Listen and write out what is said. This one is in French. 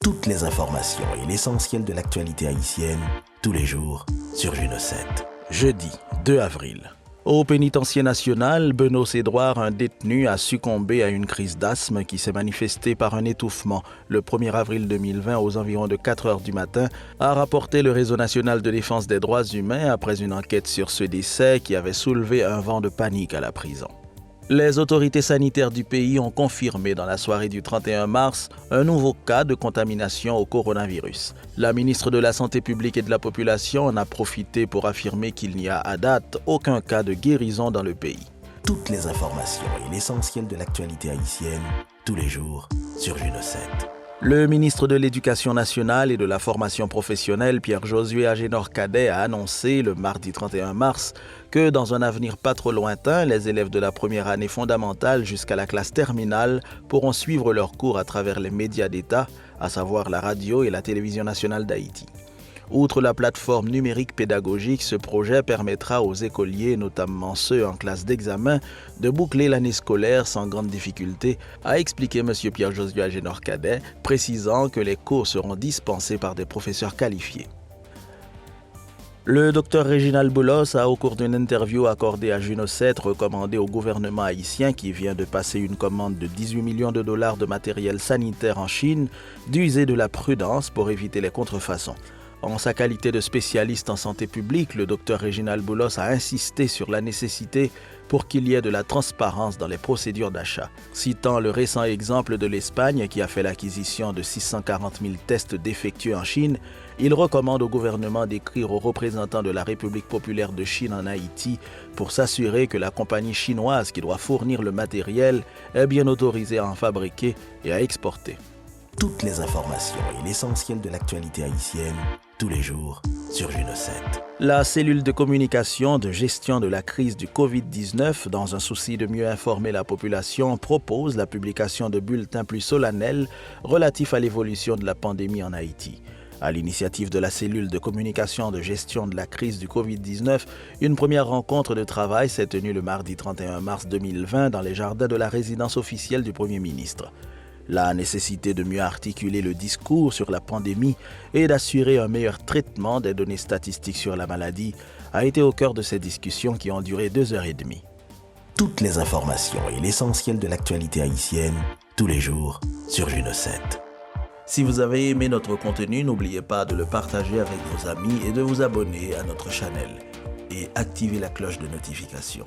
Toutes les informations et l'essentiel de l'actualité haïtienne, tous les jours, sur Juno 7. Jeudi 2 avril. Au pénitencier national, Benoît-Sédroire, un détenu, a succombé à une crise d'asthme qui s'est manifestée par un étouffement le 1er avril 2020 aux environs de 4 heures du matin, a rapporté le Réseau national de défense des droits humains après une enquête sur ce décès qui avait soulevé un vent de panique à la prison. Les autorités sanitaires du pays ont confirmé dans la soirée du 31 mars un nouveau cas de contamination au coronavirus. La ministre de la Santé publique et de la Population en a profité pour affirmer qu'il n'y a à date aucun cas de guérison dans le pays. Toutes les informations et l'essentiel de l'actualité haïtienne, tous les jours, sur Juno 7. Le ministre de l'Éducation nationale et de la formation professionnelle, Pierre-Josué Agénor-Cadet, a annoncé le mardi 31 mars que dans un avenir pas trop lointain, les élèves de la première année fondamentale jusqu'à la classe terminale pourront suivre leurs cours à travers les médias d'État, à savoir la radio et la télévision nationale d'Haïti. Outre la plateforme numérique pédagogique, ce projet permettra aux écoliers, notamment ceux en classe d'examen, de boucler l'année scolaire sans grande difficulté, a expliqué M. Pierre-Josué Agénor-Cadet, précisant que les cours seront dispensés par des professeurs qualifiés. Le Dr Réginald Boulos a, au cours d'une interview accordée à Juno 7, recommandé au gouvernement haïtien, qui vient de passer une commande de 18 millions de dollars de matériel sanitaire en Chine, d'user de la prudence pour éviter les contrefaçons. En sa qualité de spécialiste en santé publique, le Dr Réginald Boulos a insisté sur la nécessité pour qu'il y ait de la transparence dans les procédures d'achat. Citant le récent exemple de l'Espagne qui a fait l'acquisition de 640 000 tests défectueux en Chine, il recommande au gouvernement d'écrire aux représentants de la République populaire de Chine en Haïti pour s'assurer que la compagnie chinoise qui doit fournir le matériel est bien autorisée à en fabriquer et à exporter. Toutes les informations et l'essentiel de l'actualité haïtienne, tous les jours, sur Juno 7. La cellule de communication de gestion de la crise du COVID-19, dans un souci de mieux informer la population, propose la publication de bulletins plus solennels relatifs à l'évolution de la pandémie en Haïti. À l'initiative de la cellule de communication de gestion de la crise du COVID-19, une première rencontre de travail s'est tenue le mardi 31 mars 2020 dans les jardins de la résidence officielle du Premier ministre. La nécessité de mieux articuler le discours sur la pandémie et d'assurer un meilleur traitement des données statistiques sur la maladie a été au cœur de ces discussions qui ont duré 2h30. Toutes les informations et l'essentiel de l'actualité haïtienne, tous les jours, sur Juno 7. Si vous avez aimé notre contenu, n'oubliez pas de le partager avec vos amis et de vous abonner à notre channel et activer la cloche de notification.